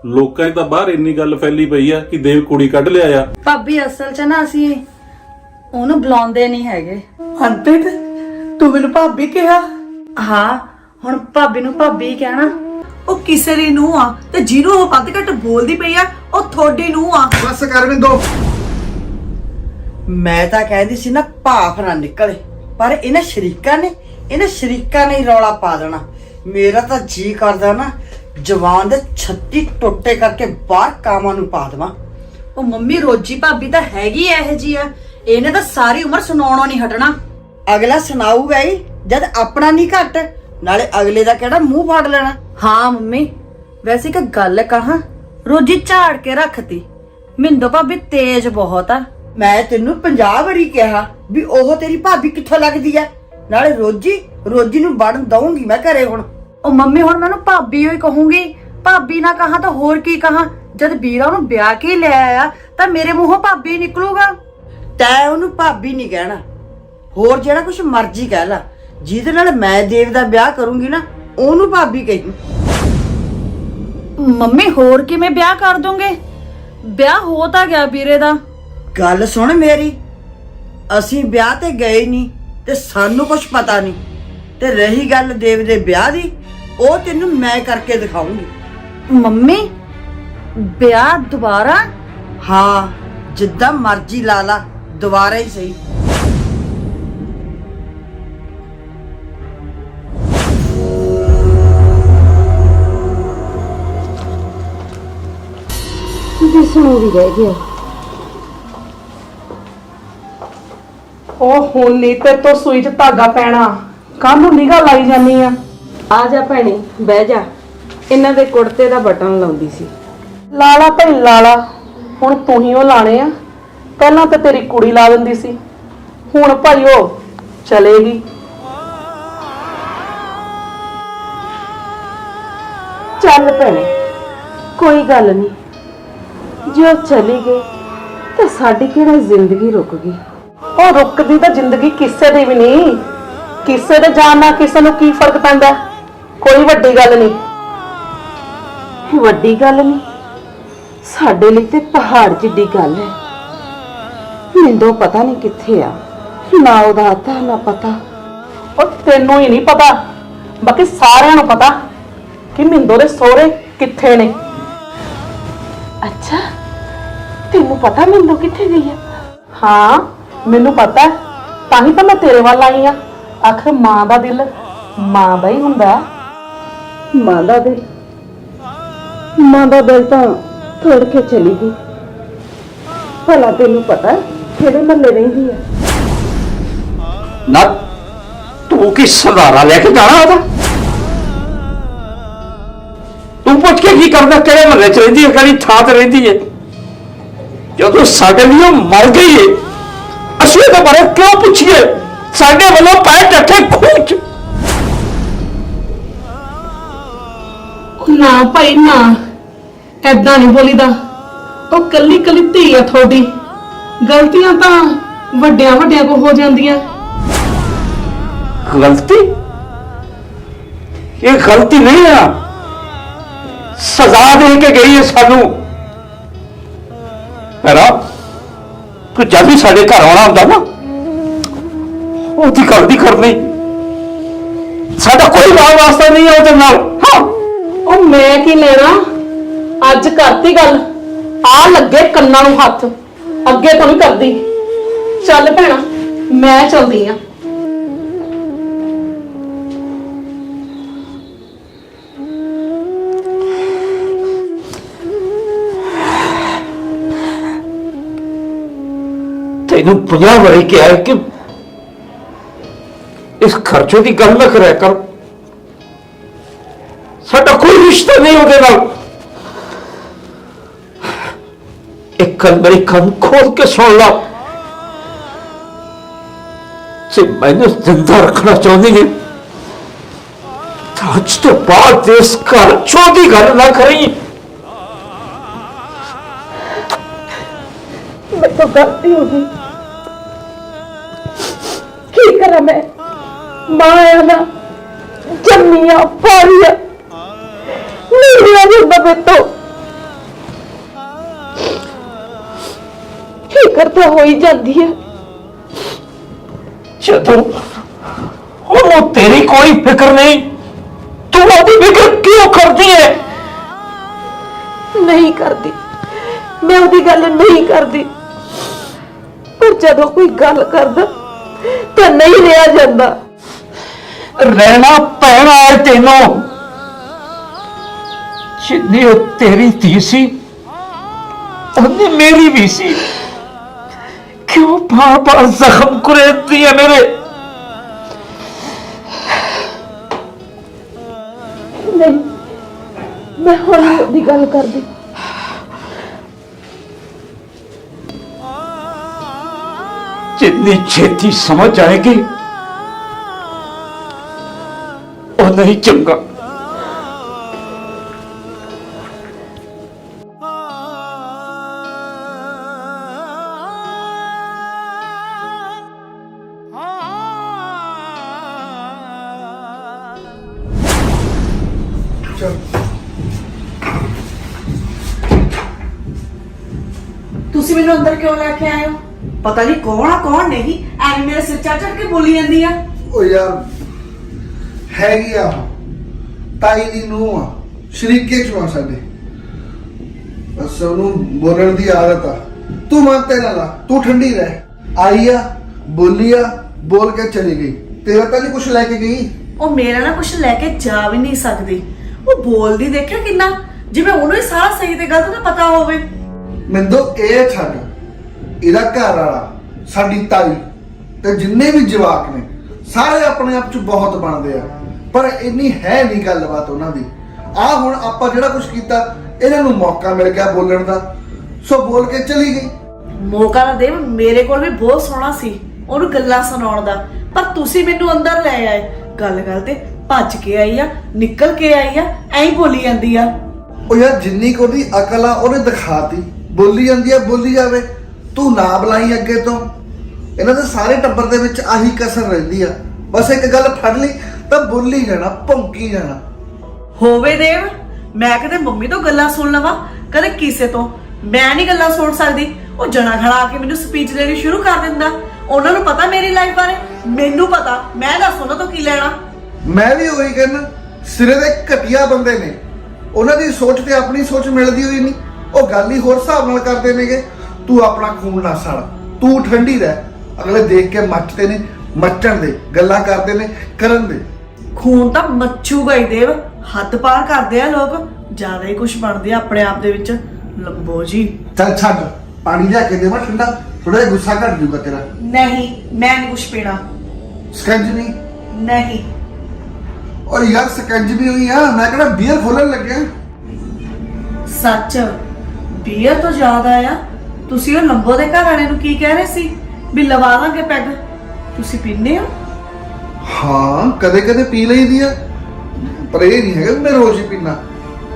ਲੋਕਾਂ 'ਚ ਤਾਂ ਬਾਹਰ ਇੰਨੀ ਗੱਲ ਫੈਲੀ ਪਈ ਆ ਕਿ ਦੇਵ ਕੁੜੀ ਕੱਢ ਲਿਆ ਆ। ਭਾਬੀ ਅਸਲ 'ਚ ਨਾ ਅਸੀਂ ਉਹਨੂੰ ਬੁਲਾਉਂਦੇ ਨਹੀਂ ਹੈਗੇ। ਹਰਪ੍ਰੀਤ ਤੂੰ ਮੈਨੂੰ ਭਾਬੀ ਕਿਹਾ? ਹਾਂ, ਹੁਣ ਭਾਬੀ ਨੂੰ ਭਾਬੀ ਹੀ ਕਹਿਣਾ। ਉਹ ਕਿਸੇ ਦੀ ਨੂੰਹ ਆ ਤੇ ਜਿਹਨੂੰ ਉਹ ਵੱਧ ਘੱਟ ਬੋਲਦੀ ਪਈ ਆ ਉਹ ਤੁਹਾਡੀ ਨੂੰਹ ਆ। ਬਸ ਕਰ ਵਿੰਦੋ। ਮੈਂ ਤਾਂ ਕਹਿੰਦੀ ਸੀ ਨਾ ਭਾਫ ਨਾ ਨਿਕਲੇ, ਪਰ ਇਹਨਾਂ ਸ਼ਰੀਕਾਂ ਨੇ ਹੀ ਰੌਲਾ ਪਾ ਦੇਣਾ। ਮੇਰਾ ਤਾਂ ਜੀ ਕਰਦਾ ਨਾ ਜਵਾਨ ਦੇ 36 ਟੋਟੇ ਕਰਕੇ ਬਾਹਰ ਕਾਮਾਂ ਨੂੰ ਪਾ ਦੇਵਾਂ। ਉਹ ਮੰਮੀ ਰੋਜੀ ਭਾਬੀ ਤਾਂ ਹੈਗੀ ਇਹੋ ਜੀ ਆ, ਇਹਨੇ ਤਾਂ ਸਾਰੀ ਉਮਰ ਸੁਣਾਉਣੋਂ ਨਹੀਂ ਹਟਣਾ। ਅਗਲਾ ਸੁਣਾਊਗਾ ਹੀ ਜਦ ਆਪਣਾ ਨਹੀਂ ਘੱਟ, ਨਾਲੇ ਅਗਲੇ ਦਾ ਕਿਹੜਾ ਮੂੰਹ ਫਾੜ ਲੈਣਾ। ਹਾਂ ਮੰਮੀ, ਵੈਸੇ ਇੱਕ ਗੱਲ ਕਹਾਂ, ਰੋਜੀ ਝਾੜ ਕੇ ਰੱਖਤੀ। ਮਿੰਦੋ ਭਾਬੀ ਤੇਜ਼ ਬਹੁਤ ਆ। ਮੈਂ ਤੈਨੂੰ 50 ਵਾਰੀ ਕਿਹਾ ਵੀ ਉਹ ਤੇਰੀ ਭਾਬੀ ਕਿੱਥੋਂ ਲੱਗਦੀ ਆ। ਨਾਲੇ ਰੋਜੀ ਨੂੰ ਵੜਨ ਦਊਂਗੀ ਮੈਂ ਘਰੇ ਹੁਣ। ਉਹ ਮੰਮੀ ਹੁਣ ਮੈਨੂੰ ਭਾਬੀ ਹੋਈ ਕਹੂੰਗੀ, ਭਾਬੀ ਨਾ ਕਹਾ ਤਾਂ ਹੋਰ ਕੀ ਕਹਾ। ਜਦ ਵੀਰਾ ਉਹਨੂੰ ਵਿਆਹ ਕੇ ਲੈ ਆਇਆ ਤਾਂ ਮੇਰੇ ਮੂੰਹੋਂ ਭਾਬੀ ਨਿਕਲੂਗਾ। ਤੈਂ ਉਹਨੂੰ ਭਾਬੀ ਨਹੀਂ ਕਹਿਣਾ, ਹੋਰ ਜਿਹੜਾ ਕੁਝ ਮਰਜ਼ੀ ਕਹਿ ਲੈ। ਜਿਹਦੇ ਨਾਲ ਮੈਂ ਦੇਵ ਦਾ ਵਿਆਹ ਕਰੂੰਗੀ ਨਾ ਉਹਨੂੰ ਭਾਬੀ ਕਹੀ। ਮੰਮੀ ਹੋਰ ਕਿਵੇਂ ਵਿਆਹ ਕਰ ਦੋਗੇ? ਵਿਆਹ ਹੋ ਤਾਂ ਗਿਆ ਵੀਰੇ ਦਾ। ਗੱਲ ਸੁਣ ਮੇਰੀ, ਅਸੀਂ ਵਿਆਹ ਤੇ ਗਏ ਨਹੀਂ ਤੇ ਸਾਨੂੰ ਕੁਝ ਪਤਾ ਨਹੀਂ। ਤੇ ਰਹੀ ਗੱਲ ਦੇਵ ਦੇ ਵਿਆਹ ਦੀ, ਉਹ ਤੈਨੂੰ ਮੈਂ ਕਰਕੇ ਦਿਖਾਉਂਗੀ। ਮੰਮੀ ਵਿਆਹ ਦੁਬਾਰਾ? ਹਾਂ, ਜਿੱਦਾਂ ਮਰਜ਼ੀ ਲਾ ਲਾ, ਦੁਬਾਰਾ ਹੀ ਸਹੀ। ਜਿਸਨੂੰ ਵੀ ਰਹਿ ਗਿਆ। ਉਹ ਹੁਣ ਨਹੀਂ ਤੇ ਤੋਂ ਸੂਈ 'ਚ ਧਾਗਾ ਪੈਣਾ। ਕਾਹਨੂੰ ਨਿਗਾਹ ਲਾਈ ਜਾਨੀ ਆ? ਆ ਜਾ ਭੈਣੇ, ਬਹਿ ਜਾ। ਇਹਨਾਂ ਦੇ ਕੁੜਤੇ ਦਾ ਬਟਨ ਲਾਉਂਦੀ ਸੀ। ਲਾਲਾ ਭਾਈ ਲਾਲਾ, ਹੁਣ ਤੂੰ ਹੀ ਉਹ ਲਾਣੇ ਆ। ਪਹਿਲਾਂ ਤਾਂ ਤੇਰੀ ਕੁੜੀ ਲਾ ਦਿੰਦੀ ਸੀ, ਹੁਣ ਭਾਈ ਉਹ ਚਲੇਗੀ। ਚੱਲ ਭੈਣੇ, ਕੋਈ ਗੱਲ ਨਹੀਂ, ਜੋ ਚਲੀ ਗਈ ਤੇ ਸਾਡੀ ਕਿਹੜਾ ਜ਼ਿੰਦਗੀ ਰੁਕ ਗਈ। ਉਹ ਰੁਕਦੀ ਤਾਂ ਜ਼ਿੰਦਗੀ ਕਿਸੇ ਦੀ ਵੀ ਨਹੀਂ। ਕਿਸੇ ਦੇ ਜਾਣ ਨਾਲ ਕਿਸੇ ਨੂੰ ਕੀ ਫਰਕ ਪੈਂਦਾ? ਕੋਈ ਵੱਡੀ ਗੱਲ ਨਹੀਂ। ਵੱਡੀ ਗੱਲ ਨਹੀਂ, ਸਾਡੇ ਲਈ ਤੇ ਪਹਾੜ ਜਿੱਡੀ ਗੱਲ ਹੈ। ਮਿੰਦੋ ਪਤਾ ਨਹੀਂ ਕਿੱਥੇ ਆ, ਨਾ ਉਹਦਾ ਆਤਾ ਨਾ ਪਤਾ। ਉਹ ਤੈਨੂੰ ਹੀ ਨਹੀਂ ਪਤਾ, ਬਾਕੀ ਸਾਰਿਆਂ ਨੂੰ ਪਤਾ ਕਿ ਮਿੰਦੋ ਦੇ ਸਹੁਰੇ ਕਿੱਥੇ ਨੇ। ਅੱਛਾ, ਤੈਨੂੰ ਪਤਾ ਮਿੰਦੋ ਕਿੱਥੇ ਗਈ ਆ? ਹਾਂ ਮੈਨੂੰ ਪਤਾ ਹੈ, ਤਾਂ ਹੀ ਤਾਂ ਮੈਂ ਤੇਰੇ ਵੱਲ ਆਈ ਆ। ਆਖਰ ਮਾਂ ਦਾ ਦਿਲ ਮਾਂ ਦਾ ਹੀ ਹੁੰਦਾ। ਮਾਂ ਦਾ ਦਿਲ ਤਾਂ ਤੋੜ ਕੇ ਚਲੀ ਗਈ। ਭਲਾ ਤੈਨੂੰ ਪਤਾ ਕਿਹੜੇ ਮਹੱਲੇ ਰਹਿੰਦੀ ਆ? ਨਾ ਤੂੰ ਕੀ ਸਰਦਾਰਾ ਲੈ ਕੇ ਜਾਣਾ ਉਹਦਾ? ਤੂੰ ਪੁੱਛ ਕੇ ਕੀ ਕਰਦਾ? ਕਿਹੜੇ ਮਹੱਲੇ 'ਚ ਰਹਿੰਦੀ ਹੈ, ਕਿਹੜੀ ਥਾਂ ਤੇ ਰਹਿੰਦੀ ਹੈ? ਜਦੋਂ ਸਾਡੇ ਲਈ ਉਹ ਮਰ ਗਈ ਹੈ, ਅਸੀਂ ਉਹਦੇ ਬਾਰੇ ਕਿਉਂ ਪੁੱਛੀਏ? ਸਾਡੇ ਵੱਲੋਂ ਪੈਰ ਟੱਕੇ ਖੂਚ। ਨਾ ਭਾਈ ਨਾ, ਐਦਾਂ ਨਹੀਂ ਬੋਲੀਦਾ। ਉਹ ਕੱਲੀ ਕੱਲੀ ਧੀ ਆ ਤੁਹਾਡੀ। ਗਲਤੀਆਂ ਤਾਂ ਵੱਡਿਆਂ ਕੋ ਹੋ ਜਾਂਦੀਆਂ। ਗਲਤੀ? ਇਹ ਗਲਤੀ ਨਹੀਂ ਆ, ਸਜ਼ਾ ਦੇ ਕੇ ਗਈ ਹੈ ਸਾਨੂੰ। ਹੈਰਾ, ਤੂੰ ਜਦ ਵੀ ਸਾਡੇ ਘਰ ਆਉਣਾ ਹੁੰਦਾ ਨਾ, ਉਹਦੀ ਗੱਲ ਦੀ ਕਰਨੀ। ਸਾਡਾ ਕੋਈ ਵਾਸਤਾ ਨਹੀਂ ਹੈ ਉਹਦੇ ਨਾਲ। ਹਾਂ, ਉਹ ਮੈਂ ਕੀ ਲੈਣਾ? ਅੱਜ ਕਰਤੀ ਗੱਲ, ਆ ਲੱਗੇ ਕੰਨਾਂ ਨੂੰ ਹੱਥ। ਅੱਗੇ ਤੋਂ ਨਹੀਂ ਕਰਦੀ। ਚੱਲ ਭੈਣਾ, ਮੈਂ ਚਲਦੀ ਆ। ਤੈਨੂੰ 50 ਵਾਰੀ ਕਿਹਾ ਕਿ ਇਸ ਖਰਚੇ ਦੀ ਗੱਲ ਨਾ ਕਰਿਆ ਕਰ। ਸਾਡਾ ਕੋਈ ਰਿਸ਼ਤਾ ਨਹੀਂ ਉਹਦੇ ਨਾਲ। ਇੱਕ ਗੱਲ ਮੇਰੀ ਕੰਨ ਖੋਲ ਕੇ ਸੁਣ ਲਾ, ਜੇ ਮੈਨੂੰ ਜ਼ਿੰਦਾ ਰੱਖਣਾ ਚਾਹੁੰਦੀ ਹੈ ਤਾਂ ਅੱਜ ਤੋਂ ਬਾਅਦ ਇਸ ਘਰ ਚੋਂ ਦੀ ਗੱਲ ਨਾ ਕਰੀ। ਮੇਰੇ ਤੋਂ ਗਲਤੀ ਹੋ ਗਈ। ਕੀ ਕਰਾਂ ਮੈਂ? ਮਾਂ ਆ ਨਾ, ਜੰਮੀ ਆ, ਪਾਲੀ ਆ, ਮੇਰੀ ਆ ਜਾਂਦਾ ਮੇਰੇ ਤੋਂ। ਫਿਕਰ ਤਾਂ ਹੋ ਹੀ ਜਾਂਦੀ ਹੈ। ਜਦੋਂ ਉਹਨੂੰ ਤੇਰੀ ਕੋਈ ਫਿਕਰ ਨਹੀਂ, ਤੂੰ ਉਹਦੀ ਫਿਕਰ ਕਿਉਂ ਕਰਦੀ ਹੈ? ਨਹੀਂ ਕਰਦੀ, ਮੈਂ ਉਹਦੀ ਗੱਲ ਨਹੀਂ ਕਰਦੀ, ਪਰ ਜਦੋਂ ਕੋਈ ਗੱਲ ਕਰਦਾ ਤਾਂ ਨਹੀਂ ਰਿਹਾ ਜਾਂਦਾ। ਰਹਿਣਾ ਪੈਣਾ ਹੈ ਤੈਨੂੰ। ਜਿੰਨੀ ਉਹ ਤੇਰੀ ਧੀ ਸੀ, ਉਹਨੇ ਮੇਰੀ ਵੀ ਸੀ। क्यों बार बार जख्म कुरेदती है मेरे? नहीं, मैं हौली हौली गल कर दी। जितनी छेती समझ आएगी वो नहीं चंगा। ਤੁਸੀਂ ਮੈਨੂੰ ਅੰਦਰ ਕਿਉਂ ਲੈ ਕੇ ਆਏ ਹੋ? ਪਤਾ ਨਹੀਂ ਕੌਣ ਆ ਕੌਣ ਨਹੀਂ, ਐਵੇਂ ਮੇਰੇ ਸਿਰ ਚੜ ਕੇ ਬੋਲੀ ਜਾਂਦੀ ਆ। ਉਹ ਯਾਰ ਹੈਗੀ ਆ, ਤਾਈ ਦੀ ਨੂੰਹ ਆ, ਸ਼ਰੀਕੇ ਚੋਂ ਆ ਸਾਡੇ। ਬਸ ਉਹਨੂੰ ਬੋਲਣ ਦੀ ਆਦਤ ਆ। ਤੂੰ ਮਨ ਤੇ ਨਾ ਲਾ, ਤੂੰ ਠੰਡੀ ਰਹਿ। ਆਈ ਆ, ਬੋਲੀ ਆ, ਬੋਲ ਕੇ ਚਲੀ ਗਈ। ਤੇਰਾ ਤਾਂ ਨਹੀਂ ਕੁਛ ਲੈ ਕੇ ਗਈ। ਉਹ ਮੇਰਾ ਨਾ ਕੁਝ ਲੈ ਕੇ ਜਾ ਵੀ ਨਹੀਂ ਸਕਦੀ। ਉਹ ਬੋਲਦੀ ਦੇਖਿਆ ਕਿੰਨਾ, ਜਿਵੇਂ ਉਹਨੂੰ ਹੀ ਸਾਰਾ ਸਹੀ ਤੇ ਗਲਤ ਦਾ ਪਤਾ ਹੋਵੇ। ਮਿੰਦੋ ਇਹ ਛੱਡ, ਇਹਦਾ ਘਰ ਵਾਲਾ, ਸਾਡੀ ਤਾਈ ਤੇ ਜਿੰਨੇ ਵੀ ਜਵਾਕ ਨੇ ਸਾਰੇ ਆਪਣੇ ਆਪ ਚ ਬਹੁਤ ਬਣਦੇ ਆ, ਪਰ ਇੰਨੀ ਹੈ ਨਹੀਂ ਗੱਲਬਾਤ ਉਹਨਾਂ ਦੀ। ਆ ਹੁਣ ਆਪਾਂ ਜਿਹੜਾ ਕੁਝ ਕੀਤਾ, ਇਹਨਾਂ ਨੂੰ ਮੌਕਾ ਮਿਲ ਗਿਆ ਬੋਲਣ ਦਾ, ਸੋ ਬੋਲ ਕੇ ਚਲੀ ਗਈ। ਮੌਕਾ ਨਾ ਦੇ, ਮੇਰੇ ਕੋਲ ਵੀ ਬਹੁਤ ਸੋਹਣਾ ਸੀ ਉਹਨੂੰ ਗੱਲਾਂ ਸੁਣਾਉਣ ਦਾ, ਪਰ ਤੁਸੀਂ ਮੈਨੂੰ ਅੰਦਰ ਲੈ ਆਏ। ਗੱਲ ਗੱਲ ਤੇ ਭੱਜ ਕੇ ਆਈ ਆ, ਨਿਕਲ ਕੇ ਆਈ ਆ, ਐਂ ਬੋਲੀ ਜਾਂਦੀ ਆ। ਉਹ ਯਾਰ ਜਿੰਨੀ ਕੋ ਦੀ ਅਕਲ ਆ ਉਹਨੇ ਦਿਖਾਤੀ, ਬੋਲੀ ਜਾਂਦੀ ਆ, ਬੋਲੀ ਜਾਵੇ। ਤੂੰ ਨਾ ਬੁਲਾਈ ਅੱਗੇ ਤੋਂ। ਇਹਨਾਂ ਦੇ ਸਾਰੇ ਟੱਬਰ ਦੇ ਵਿੱਚ ਆਹੀ ਕਸਰ ਰਹਿੰਦੀ ਆ, ਬਸ ਇੱਕ ਗੱਲ ਫੜ ਲਈ ਤਾਂ ਬੋਲੀ ਜਾਣਾ, ਭੌਂਕੀ ਜਾਣਾ। ਹੋਵੇ ਦੇਵ, ਮੈਂ ਕਦੇ ਮੰਮੀ ਤੋਂ ਗੱਲਾਂ ਸੁਣ ਲਵਾਂ, ਕਦੇ ਕਿਸੇ ਤੋਂ। ਮੈਂ ਨਹੀਂ ਗੱਲਾਂ ਸੁਣ ਸਕਦੀ। ਉਹ ਜਣਾ ਖੜਾ ਆ ਕੇ ਮੈਨੂੰ ਸਪੀਚ ਦੇਣੀ ਸ਼ੁਰੂ ਕਰ ਦਿੰਦਾ। ਉਹਨਾਂ ਨੂੰ ਪਤਾ ਮੇਰੀ ਲਾਈਫ ਬਾਰੇ, ਮੈਨੂੰ ਪਤਾ। ਮੈਂ ਦੱਸ ਉਹਨਾਂ ਤੋਂ ਕੀ ਲੈਣਾ। ਮੈਂ ਵੀ ਉਹੀ ਕਹਿੰਦਾ, ਸਿਰੇ ਦੇ ਘਟੀਆ ਬੰਦੇ ਨੇ, ਉਹਨਾਂ ਦੀ ਸੋਚ ਤੇ ਆਪਣੀ ਸੋਚ ਮਿਲਦੀ ਹੋਈ ਨਹੀਂ। ਉਹ ਗੱਲ ਹੀ ਹੋਰ ਹਿਸਾਬ ਨਾਲ ਕਰਦੇ ਨੇਗੇ। ਤੂੰ ਆਪਣਾ ਖੂਨ ਨਾ ਸਾੜ, ਤੂੰ ਠੰਡੀ ਰਹਿ। ਅਗਲੇ ਦੇਖ ਕੇ ਮੱਚਦੇ ਨੇ, ਮੱਚਣ ਦੇ। ਗੱਲਾਂ ਕਰਦੇ ਨੇ, ਕਰਨ ਦੇ। ਖੂਨ ਤਾਂ ਮੱਚੂਗਾ ਹੀ ਦੇਵ। ਹੱਦ ਪਾਰ ਕਰਦੇ ਆ ਲੋਕ, ਜ਼ਿਆਦਾ ਹੀ ਕੁਝ ਬਣਦੇ ਆ ਆਪਣੇ ਆਪ ਦੇ ਵਿੱਚ। ਲੰਬੋ ਜੀ। ਚੱਲ ਛੱਡ, ਪਾਣੀ ਲਿਆ ਕੇ ਦੇਵਾਂ ਠੰਡਾ, ਥੋੜਾ ਜਿਹਾ ਗੁੱਸਾ ਘਟ ਜੂਗਾ ਤੇਰਾ। ਨਹੀਂ, ਮੈਂ ਨਹੀਂ ਕੁਝ ਪੀਣਾ। ਸਕੰਜਵੀ ਨਹੀਂ। ਔਰ ਯਾਰ ਸਕੰਜਵੀ ਹੋਈ ਆ, ਮੈਂ ਕਿਹੜਾ ਬੀਅਰ ਖੋਲਣ ਲੱਗਿਆ। ਸੱਚ, ਬੀਅਰ ਤੋਂ ਯਾਦ ਆਇਆ, ਤੁਸੀਂ ਉਹ ਲੰਬੋ ਦੇ ਘਰ ਵਾਲੇ ਨੂੰ ਕੀ ਕਹਿ ਰਹੇ ਸੀ ਵੀ ਲਵਾ ਲਾਂਗੇ ਪੈਗ? ਤੁਸੀਂ ਪੀਂਦੇ ਹੋ? ਹਾਂ, ਕਦੇ ਕਦੇ ਪੀ ਲਈਦੀ ਆ, ਪਰ ਇਹ ਨਹੀਂ ਹੈਗਾ ਮੈਂ ਰੋਜ਼ ਹੀ ਪੀਣਾ।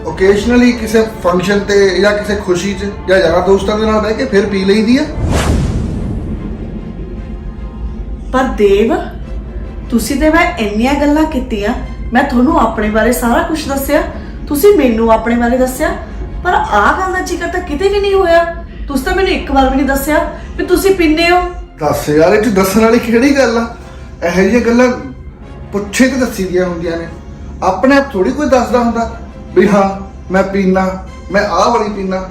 ਓਕੇਸ਼ਨਲੀ ਕਿਸੇ ਫੰਕਸ਼ਨ ਤੇ ਜਾਂ ਕਿਸੇ ਖੁਸ਼ੀ 'ਚ ਜਾਂ ਯਾਰਾਂ ਦੋਸਤਾਂ ਦੇ ਨਾਲ ਬਹਿ ਕੇ ਫਿਰ ਪੀ ਲਈਦੀ ਆ। ਪਰ ਦੇਵ, ਤੁਸੀਂ ਤੇ ਮੈਂ ਇੰਨੀਆਂ ਗੱਲਾਂ ਕੀਤੀਆਂ, ਮੈਂ ਤੁਹਾਨੂੰ ਆਪਣੇ ਬਾਰੇ ਸਾਰਾ ਕੁਝ ਦੱਸਿਆ, ਤੁਸੀਂ ਮੈਨੂੰ ਆਪਣੇ ਬਾਰੇ ਦੱਸਿਆ, ਪਰ ਆਹ ਗੱਲ ਦਾ ਜ਼ਿਕਰ ਤਾਂ ਕਿਤੇ ਵੀ ਨਹੀਂ ਹੋਇਆ। ਤੁਸੀਂ ਤਾਂ ਮੈਨੂੰ ਇੱਕ ਵਾਰ ਵੀ ਨਹੀਂ ਦੱਸਿਆ ਵੀ ਤੁਸੀਂ ਪੀਂਦੇ ਹੋ। ਦੱਸ ਯਾਰ, ਇਹ 'ਚ ਦੱਸਣ ਵਾਲੀ ਕਿਹੜੀ ਗੱਲ ਆ? ਇਹੋ ਜਿਹੀਆਂ ਗੱਲਾਂ ਪੁੱਛੇ ਤੇ ਦੱਸੀ ਦੀਆਂ ਹੁੰਦੀਆਂ ਨੇ। ਆਪਣੇ ਆਪ ਥੋੜੀ ਕੋਈ ਦੱਸਦਾ ਹੁੰਦਾ ਵੀ ਹਾਂ ਮੈਂ ਪੀਣਾ, ਮੈਂ ਆਹ ਵਾਲੀ ਪੀਣਾ।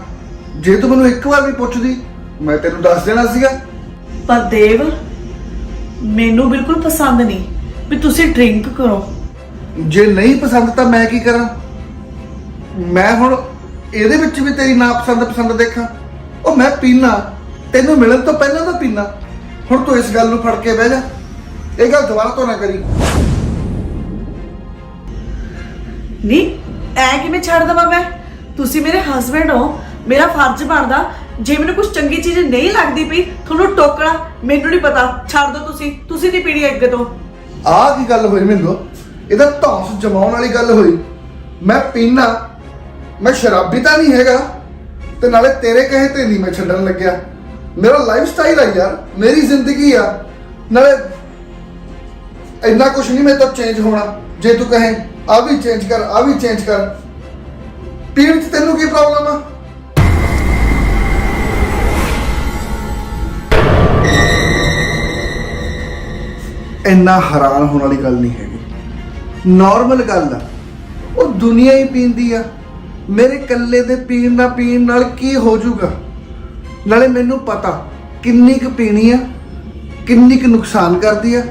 ਜੇ ਤੂੰ ਮੈਨੂੰ ਇੱਕ ਵਾਰ ਵੀ ਪੁੱਛਦੀ, ਮੈਂ ਤੈਨੂੰ ਦੱਸ ਦੇਣਾ ਸੀਗਾ। ਪਰ ਦੇਵ, ਮੈਨੂੰ ਬਿਲਕੁਲ ਪਸੰਦ ਨਹੀਂ ਵੀ ਤੁਸੀਂ ਡਰਿੰਕ ਕਰੋ। ਜੇ ਨਹੀਂ ਪਸੰਦ ਤਾਂ ਮੈਂ ਕੀ ਕਰਾਂ? ਮੈਂ ਹੁਣ ਇਹਦੇ ਵਿੱਚ ਵੀ ਤੇਰੀ ਨਾ ਪਸੰਦ ਦੇਖਾਂ? ਉਹ ਮੈਂ ਪੀਣਾ, ਤੈਨੂੰ ਮਿਲਣ ਤੋਂ ਪਹਿਲਾਂ ਤਾਂ ਪੀਣਾ। ਹੁਣ ਤੂੰ ਇਸ ਗੱਲ ਨੂੰ ਫੜ ਕੇ ਬਹਿ ਜਾ। ਇਹ ਗੱਲ ਦੁਬਾਰਾ ਤੋਂ ਨਾ ਕਰੀ। ਨਹੀਂ, ਐ ਕਿਵੇਂ ਛੱਡ ਦਵਾਂ ਮੈਂ? ਤੁਸੀਂ ਮੇਰੇ ਹਸਬੰਡ ਹੋ, ਮੇਰਾ ਫਰਜ਼ ਬਣਦਾ ਜੇ ਮੈਨੂੰ ਕੁਝ ਚੰਗੀ ਚੀਜ਼ ਨਹੀਂ ਲੱਗਦੀ ਪਈ ਤੁਹਾਨੂੰ ਟੋਕਣਾ। ਮੈਨੂੰ ਨਹੀਂ ਪਤਾ, ਛੱਡ ਦਿਓ। ਤੁਸੀਂ ਨਹੀਂ ਪੀਣੀ ਅੱਗੇ ਤੋਂ। ਆਹ ਕੀ ਗੱਲ ਹੋਈ ਮੈਨੂੰ? ਇਹਦਾ ਧੌਂਸ ਜਮਾਉਣ ਵਾਲੀ ਗੱਲ ਹੋਈ। ਮੈਂ ਪੀਣਾ, ਮੈਂ ਸ਼ਰਾਬੀ ਤਾਂ ਨਹੀਂ ਹੈਗਾ, ਤੇ ਨਾਲੇ ਤੇਰੇ ਕਹੇ ਤੇ ਨਹੀਂ ਮੈਂ ਛੱਡਣ ਲੱਗਿਆ। ਮੇਰਾ ਲਾਈਫ ਸਟਾਈਲ ਆ ਯਾਰ, ਮੇਰੀ ਜ਼ਿੰਦਗੀ ਆ। ਨਾਲੇ ਇੰਨਾ ਕੁਝ ਨਹੀਂ ਮੇਰੇ ਤੋਂ ਚੇਂਜ ਹੋਣਾ। ਜੇ ਤੂੰ ਕਹੇ ਆ ਵੀ ਚੇਂਜ ਕਰ, ਆ ਵੀ ਚੇਂਜ ਕਰ, ਪੀਣ 'ਚ ਤੈਨੂੰ ਕੀ ਪ੍ਰੋਬਲਮ ਆ? ਇੰਨਾ ਹੈਰਾਨ ਹੋਣ ਵਾਲੀ ਗੱਲ ਨਹੀਂ ਹੈਗੀ, ਨਾਰਮਲ ਗੱਲ ਆ। ਉਹ ਦੁਨੀਆ ਹੀ ਪੀਂਦੀ ਆ, ਮੇਰੇ ਇਕੱਲੇ ਦੇ ਪੀਣ ਨਾਲ ਕੀ ਹੋ ਜਾਊਗਾ। ਨਾਲੇ ਮੈਨੂੰ ਪਤਾ ਕਿੰਨੀ ਕੁ ਪੀਣੀ ਆ, ਕਿੰਨੀ ਕੁ ਨੁਕਸਾਨ ਕਰਦੀ ਆ,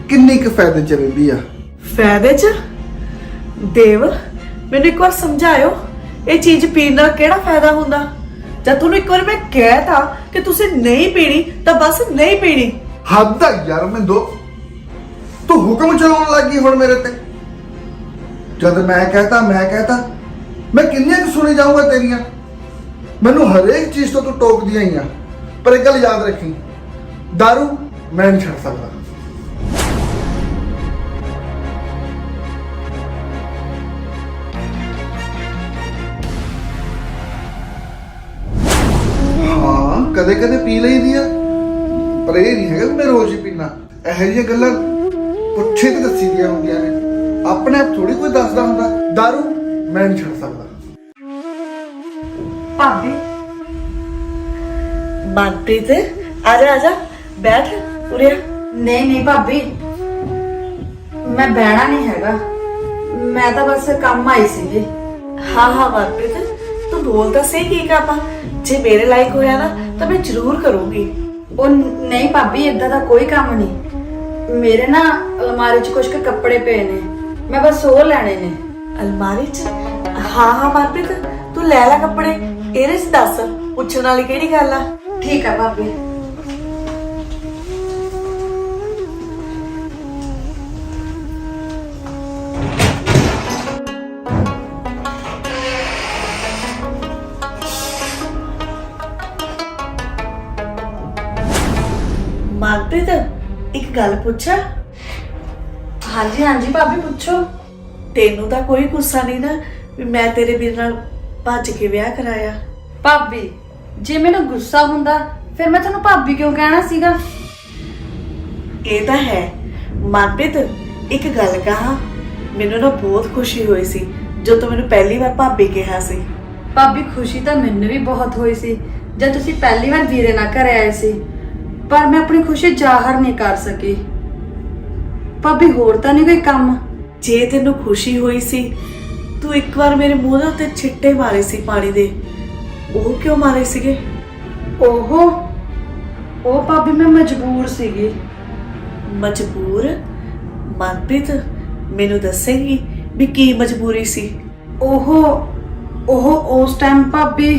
ਕਿੰਨੀ ਕੁ ਫਾਇਦੇ ਚ ਰਹਿੰਦੀ ਆ। ਫਾਇਦੇ ਚ? ਦੇਵ, ਮੈਨੂੰ ਇੱਕ ਵਾਰ ਸਮਝਾਇਓ, ਇਹ ਚੀਜ਼ ਪੀਣ ਨਾਲ ਕਿਹੜਾ ਫਾਇਦਾ ਹੁੰਦਾ? ਜਦ ਤੁਹਾਨੂੰ ਇੱਕ ਵਾਰ ਮੈਂ ਕਹਿਤਾ ਕਿ ਤੁਸੀਂ ਨਹੀਂ ਪੀਣੀ ਤਾਂ ਬਸ ਨਹੀਂ ਪੀਣੀ। ਹੱਦ ਆ ਯਾਰ ਮਿੰਦੋ, ਤੂੰ ਹੁਕਮ ਚਲਾਉਣ ਲੱਗੀ ਹੁਣ ਮੇਰੇ ਤੇ। ਜਦ ਮੈਂ ਕਹਤਾ ਮੈਂ ਕਿੰਨੀਆਂ ਕੁ ਸੁਣੀ ਜਾਊਂਗਾ ਤੇਰੀਆਂ। ਮੈਨੂੰ ਹਰੇਕ ਚੀਜ਼ ਤੋਂ ਤੂੰ ਟੋਕਦੀਆਂ ਹੀ ਆ, ਪਰ ਇੱਕ ਗੱਲ ਯਾਦ ਰੱਖੀ, ਦਾਰੂ ਮੈਂ ਨਹੀਂ ਛੱਡ ਸਕਦਾ। ਹਾਂ ਕਦੇ ਕਦੇ ਪੀ ਲਈਦੀ ਆ, ਪਰ ਇਹ ਨਹੀਂ ਹੈਗਾ ਮੈਂ ਰੋਜ਼ ਹੀ ਪੀਣਾ। ਇਹੋ ਜਿਹੀਆਂ ਗੱਲਾਂ ਪੁੱਛੇ ਤੇ ਦੱਸੀ ਦੀਆਂ ਹੁੰਦੀਆਂ ਨੇ, ਆਪਣੇ ਆਪ ਥੋੜੀ ਕੋਈ ਦੱਸਦਾ ਹੁੰਦਾ। ਦਾਰੂ ਮੈਂ ਨਹੀਂ ਛੱਡ ਸਕਦਾ। ਭਾਬੀ ਮਨਪ੍ਰੀਤ, ਆ ਜਾ ਬੈਠ ਉਰੇ। ਨਹੀਂ ਭਾਬੀ, ਮੈਂ ਬਹਿਣਾ ਨਹੀਂ ਹੈਗਾ, ਮੈਂ ਤਾਂ ਬਸ ਕੰਮ ਆਈ ਸੀਗੀ। ਹਾਂ ਮਨਪ੍ਰੀਤ, ਤੂੰ ਬੋਲ ਤਾਂ ਸਹੀ ਕੀ ਕੰਮ ਆ। ਜੇ ਮੇਰੇ ਲਾਇਕ ਹੋਇਆ ਨਾ ਤਾਂ ਮੈਂ ਜ਼ਰੂਰ ਕਰੂੰਗੀ। ਉਹ ਨਹੀਂ ਭਾਬੀ, ਏਦਾਂ ਦਾ ਕੋਈ ਕੰਮ ਨਹੀਂ। ਮੇਰੇ ਨਾ ਅਲਮਾਰੀ 'ਚ ਕੁਝ ਕੱਪੜੇ ਪਏ ਨੇ, ਮੈਂ ਬਸ ਉਹ ਲੈਣੇ ਨੇ। ਅਲਮਾਰੀ 'ਚ? ਹਾਂ ਮਨਪ੍ਰੀਤ, ਤੂੰ ਲੈ ਲੈ ਕੱਪੜੇ। ਇਹਦੇ 'ਚ ਦੱਸ, ਪੁੱਛਣ ਵਾਲੀ ਕਿਹੜੀ ਗੱਲ ਆ? ਠੀਕ ਆ ਭਾਬੀ। ਮਨਪ੍ਰੀਤ, ਇੱਕ ਗੱਲ ਪੁੱਛਾਂ? ਹਾਂਜੀ ਭਾਬੀ ਪੁੱਛੋ। ਤੈਨੂੰ ਤਾਂ ਕੋਈ ਗੁੱਸਾ ਨਹੀਂ ਨਾ ਵੀ ਮੈਂ ਤੇਰੇ ਵੀਰ ਨਾਲ ਭੱਜ ਕੇ ਵਿਆਹ ਕਰਾਇਆ? ਭਾਬੀ, ਜੇ ਮੈਨੂੰ ਗੁੱਸਾ ਹੁੰਦਾ ਫਿਰ ਮੈਂ ਤੁਹਾਨੂੰ ਭਾਬੀ ਕਿਉਂ ਕਹਿਣਾ ਸੀਗਾ? ਇਹ ਤਾਂ ਹੈ। ਮਨਪ੍ਰੀਤ, ਇੱਕ ਗੱਲ ਕਹਾਂ, ਮੈਨੂੰ ਨਾ ਬਹੁਤ ਖੁਸ਼ੀ ਹੋਈ ਸੀ ਜਦੋਂ ਤੂੰ ਮੈਨੂੰ ਪਹਿਲੀ ਵਾਰ ਭਾਬੀ ਕਿਹਾ ਸੀ। ਭਾਬੀ, ਖੁਸ਼ੀ ਤਾਂ ਮੈਨੂੰ ਵੀ ਬਹੁਤ ਹੋਈ ਸੀ ਜਦ ਤੁਸੀਂ ਪਹਿਲੀ ਵਾਰ ਵੀਰੇ ਨਾਲ ਘਰੇ ਆਏ ਸੀ, ਪਰ ਮੈਂ ਆਪਣੀ ਖੁਸ਼ੀ ਜ਼ਾਹਰ ਨਹੀਂ ਕਰ ਸਕੀ। ਭਾਬੀ, ਹੋਰ ਤਾਂ ਨਹੀਂ ਕੋਈ ਕੰਮ? ਜੇ ਤੈਨੂੰ ਖੁਸ਼ੀ ਹੋਈ ਸੀ, ਤੂੰ ਇੱਕ ਵਾਰ ਮੇਰੇ ਮੂੰਹ ਦੇ ਉੱਤੇ ਛਿੱਟੇ ਮਾਰੇ ਸੀ ਪਾਣੀ ਦੇ, ਉਹ ਕਿਉਂ ਮਾਰੇ ਸੀਗੇ? ਉਹ ਭਾਬੀ, ਮੈਂ ਮਜਬੂਰ ਸੀਗੀ। ਮਜਬੂਰ? ਮਨਪ੍ਰੀਤ, ਮੈਨੂੰ ਦੱਸੇਂਗੀ ਵੀ ਕੀ ਮਜਬੂਰੀ ਸੀ? ਉਸ ਟਾਈਮ ਭਾਬੀ,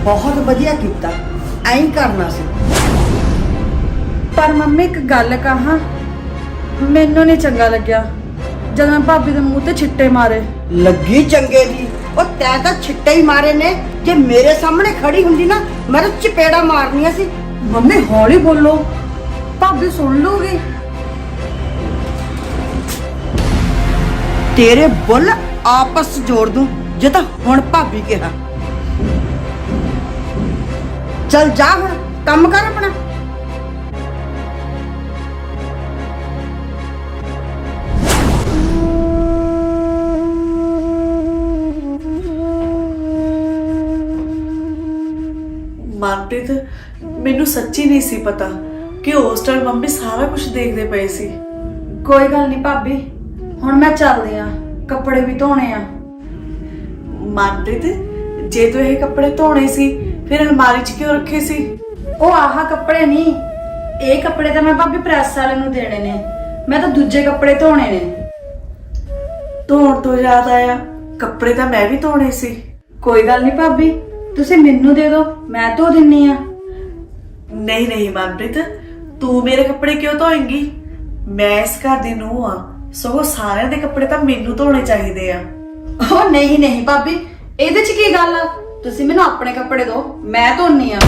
ਬਹੁਤ ਵਧੀਆ ਕੀਤਾ, ਐਂ ਕਰਨਾ ਸੀ। ਪਰ ਮੰਮੀ ਇੱਕ ਗੱਲ ਕਹਾਂ, ਮੈਨੂੰ ਨਹੀਂ ਚੰਗਾ ਲੱਗਿਆ ਜਦ ਮੈਂ ਭਾਬੀ ਦੇ ਮੂੰਹ ਤੇ ਛਿੱਟੇ ਮਾਰੇ। ਲੱਗੀ ਚੰਗੇ ਦੀ, ਉਹ ਤੈਂ ਤਾਂ ਛਿੱਟੇ ਹੀ ਮਾਰੇ ਨੇ। ਜੇ ਮੇਰੇ ਸਾਹਮਣੇ ਖੜੀ ਹੁੰਦੀ ਨਾ, ਮੈਂ ਤਾਂ ਚਪੇੜਾ ਮਾਰਨੀਆਂ ਸੀ। ਮੰਮੀ ਹੌਲੀ ਬੋਲੋ, ਭਾਬੀ ਸੁਣ ਲੂਗੀ। ਤੇਰੇ ਬੁੱਲ ਆਪਸ 'ਚ ਜੋੜ ਦੂੰ ਜੇ ਤਾਂ ਹੁਣ ਭਾਬੀ ਕਿਹਾ। ਚੱਲ ਜਾ, ਹੁਣ ਕੰਮ ਕਰ ਆਪਣਾ। ਮਨਪ੍ਰੀਤ, ਮੈਨੂੰ ਸੱਚੀ ਨਹੀਂ ਸੀ ਪਤਾ ਕਿ ਉਸ ਟਾਈਮ ਮੰਮੀ ਸਾਰਾ ਕੁਝ ਦੇਖਦੇ ਪਏ ਸੀ। ਕੋਈ ਗੱਲ ਨਹੀਂ ਭਾਬੀ, ਹੁਣ ਮੈਂ ਚੱਲਦੀ ਆ, ਕੱਪੜੇ ਵੀ ਧੋਣੇ ਆ। ਮਨਪ੍ਰੀਤ, ਜੇ ਤੂੰ ਇਹ ਕੱਪੜੇ ਧੋਣੇ ਸੀ ਫਿਰ ਅਲਮਾਰੀ 'ਚ ਕਿਉਂ ਰੱਖੇ ਸੀ? ਉਹ ਆਹ ਕੱਪੜੇ ਨਹੀਂ, ਇਹ ਕੱਪੜੇ ਤਾਂ ਮੈਂ ਭਾਬੀ ਪ੍ਰੈਸ ਵਾਲੇ ਨੂੰ ਦੇਣੇ ਨੇ, ਮੈਂ ਤਾਂ ਦੂਜੇ ਕੱਪੜੇ ਧੋਣੇ ਨੇ। ਧੋਣ ਤੋਂ ਯਾਦ ਆਇਆ, ਕੱਪੜੇ ਤਾਂ ਮੈਂ ਵੀ ਧੋਣੇ ਸੀ। ਕੋਈ ਗੱਲ ਨਹੀਂ ਭਾਬੀ, ਤੁਸੀਂ ਮੈਨੂੰ ਦੇ ਦਿਓ, ਮੈਂ ਧੋ ਦਿੰਨੀ ਆ। ਨਹੀਂ ਮਨਪ੍ਰੀਤ, ਤੂੰ ਮੇਰੇ ਕੱਪੜੇ ਕਿਉਂ ਧੋਏਂਗੀ? ਮੈਂ ਇਸ ਘਰ ਦੀ ਨੂੰਹ ਆ, ਸਗੋਂ ਸਾਰਿਆਂ ਦੇ ਕੱਪੜੇ ਤਾਂ ਮੈਨੂੰ ਧੋਣੇ ਚਾਹੀਦੇ ਆ। ਉਹ ਨਹੀਂ ਭਾਬੀ, ਇਹਦੇ 'ਚ ਕੀ ਗੱਲ ਆ? ਤੁਸੀਂ ਮੈਨੂੰ ਆਪਣੇ ਕੱਪੜੇ ਦਿਓ, ਮੈਂ ਧੋਨੀ ਆ।